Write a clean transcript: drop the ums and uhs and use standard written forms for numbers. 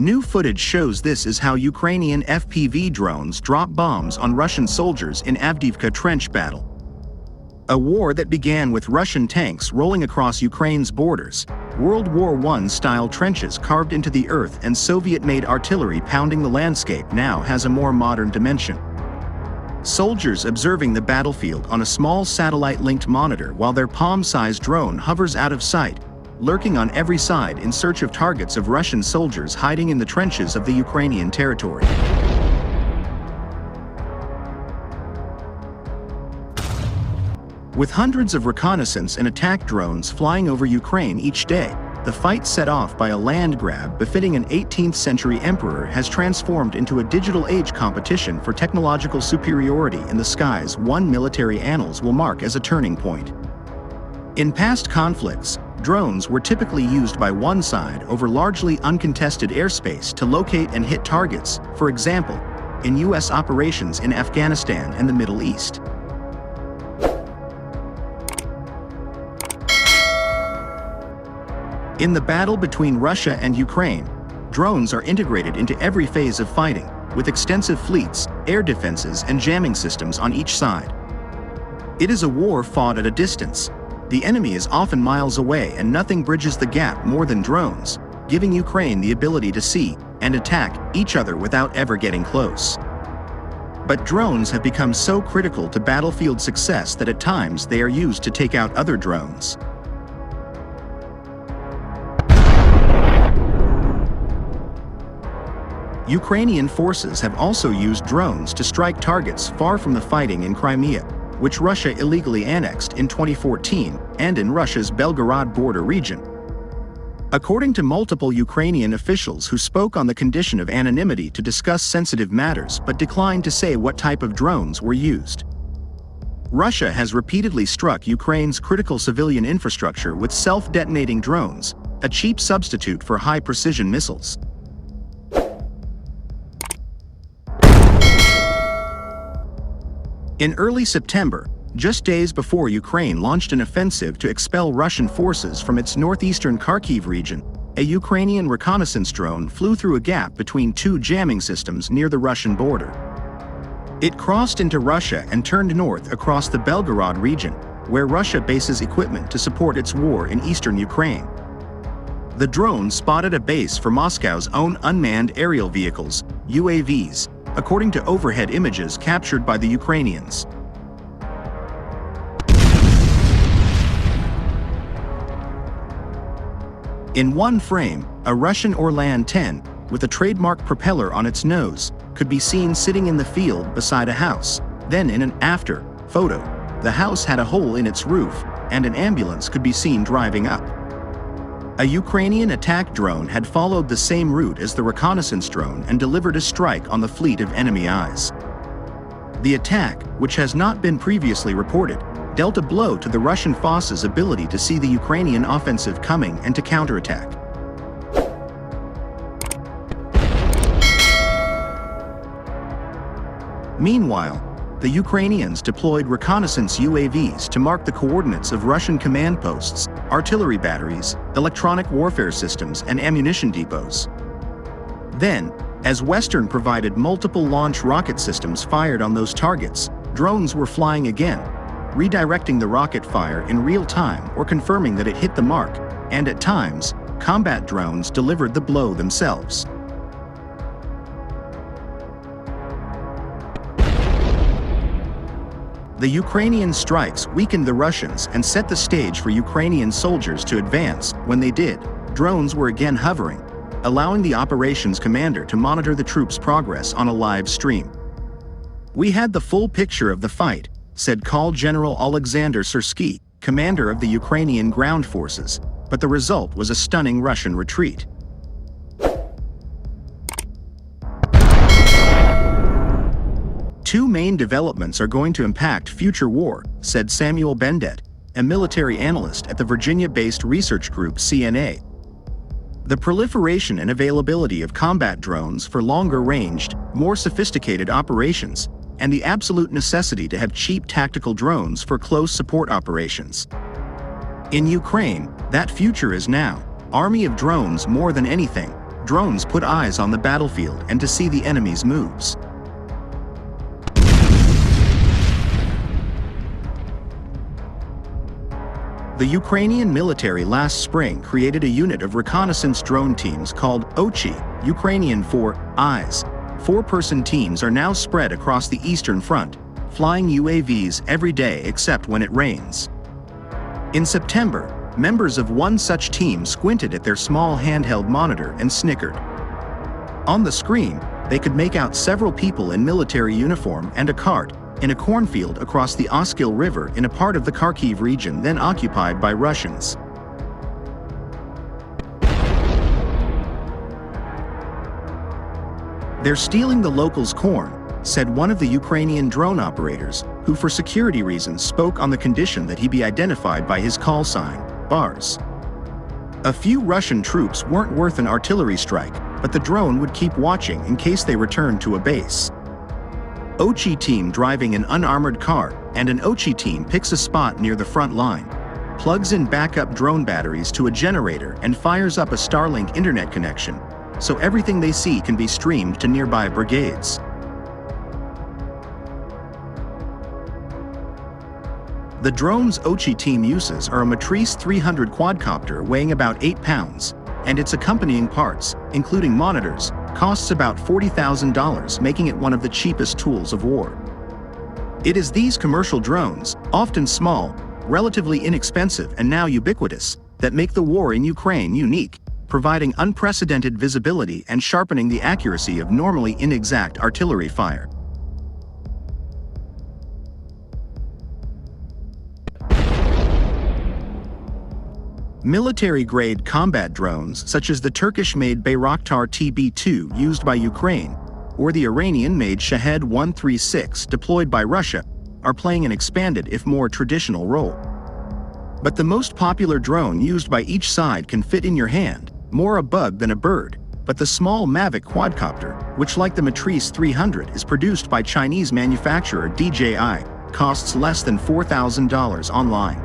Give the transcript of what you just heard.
New footage shows this is how Ukrainian FPV drones drop bombs on Russian soldiers in Avdiivka trench battle. A war that began with Russian tanks rolling across Ukraine's borders, World War I-style trenches carved into the earth and Soviet-made artillery pounding the landscape now has a more modern dimension. Soldiers observing the battlefield on a small satellite-linked monitor while their palm-sized drone hovers out of sight, lurking on every side in search of targets of Russian soldiers hiding in the trenches of the Ukrainian territory. With hundreds of reconnaissance and attack drones flying over Ukraine each day, the fight set off by a land grab befitting an 18th century emperor has transformed into a digital age competition for technological superiority in the skies one military annals will mark as a turning point. In past conflicts, drones were typically used by one side over largely uncontested airspace to locate and hit targets, for example, in U.S. operations in Afghanistan and the Middle East. In the battle between Russia and Ukraine, drones are integrated into every phase of fighting, with extensive fleets, air defenses, and jamming systems on each side. It is a war fought at a distance. The enemy is often miles away and nothing bridges the gap more than drones, giving Ukraine the ability to see and attack each other without ever getting close. But drones have become so critical to battlefield success that at times they are used to take out other drones. Ukrainian forces have also used drones to strike targets far from the fighting in Crimea, which Russia illegally annexed in 2014, and in Russia's Belgorod border region. According to multiple Ukrainian officials who spoke on the condition of anonymity to discuss sensitive matters but declined to say what type of drones were used. Russia has repeatedly struck Ukraine's critical civilian infrastructure with self-detonating drones, a cheap substitute for high-precision missiles. In early September, just days before Ukraine launched an offensive to expel Russian forces from its northeastern Kharkiv region, a Ukrainian reconnaissance drone flew through a gap between two jamming systems near the Russian border. It crossed into Russia and turned north across the Belgorod region, where Russia bases equipment to support its war in eastern Ukraine. The drone spotted a base for Moscow's own unmanned aerial vehicles, UAVs, according to overhead images captured by the Ukrainians. In one frame, a Russian Orlan 10, with a trademark propeller on its nose, could be seen sitting in the field beside a house. Then in an after photo, the house had a hole in its roof, and an ambulance could be seen driving up. A Ukrainian attack drone had followed the same route as the reconnaissance drone and delivered a strike on the fleet of enemy eyes. The attack, which has not been previously reported, dealt a blow to the Russian forces' ability to see the Ukrainian offensive coming and to counterattack. Meanwhile, the Ukrainians deployed reconnaissance UAVs to mark the coordinates of Russian command posts, artillery batteries, electronic warfare systems, and ammunition depots. Then, as Western provided multiple launch rocket systems fired on those targets, drones were flying again, redirecting the rocket fire in real time or confirming that it hit the mark, and at times, combat drones delivered the blow themselves. The Ukrainian strikes weakened the Russians and set the stage for Ukrainian soldiers to advance. When they did, drones were again hovering, allowing the operations commander to monitor the troops' progress on a live stream. "We had the full picture of the fight," said Col General Alexander Syrsky, commander of the Ukrainian ground forces, but the result was a stunning Russian retreat. "Two main developments are going to impact future war," said Samuel Bendet, a military analyst at the Virginia-based research group CNA. "The proliferation and availability of combat drones for longer-ranged, more sophisticated operations, and the absolute necessity to have cheap tactical drones for close support operations. In Ukraine, that future is now. Army of drones more than anything," drones put eyes on the battlefield and to see the enemy's moves. The Ukrainian military last spring created a unit of reconnaissance drone teams called Ochi, Ukrainian for eyes. 4-person teams are now spread across the Eastern Front, flying UAVs every day except when it rains. In September, members of one such team squinted at their small handheld monitor and snickered. On the screen, they could make out several people in military uniform and a cart in a cornfield across the Oskil River in a part of the Kharkiv region then occupied by Russians. "They're stealing the locals' corn," said one of the Ukrainian drone operators, who for security reasons spoke on the condition that he be identified by his call sign, bars. A few Russian troops weren't worth an artillery strike, but the drone would keep watching in case they returned to a base. Ochi team driving an unarmored car, and an Ochi team picks a spot near the front line, plugs in backup drone batteries to a generator and fires up a Starlink internet connection, so everything they see can be streamed to nearby brigades. The drone's Ochi team uses are a Matrice 300 quadcopter weighing about 8 pounds, and its accompanying parts, including monitors, costs about $40,000, making it one of the cheapest tools of war. It is these commercial drones, often small, relatively inexpensive and now ubiquitous, that make the war in Ukraine unique, providing unprecedented visibility and sharpening the accuracy of normally inexact artillery fire. Military-grade combat drones, such as the Turkish-made Bayraktar TB2 used by Ukraine, or the Iranian-made Shahed 136 deployed by Russia, are playing an expanded if more traditional role. But the most popular drone used by each side can fit in your hand, more a bug than a bird, but the small Mavic quadcopter, which like the Matrice 300 is produced by Chinese manufacturer DJI, costs less than $4,000 online.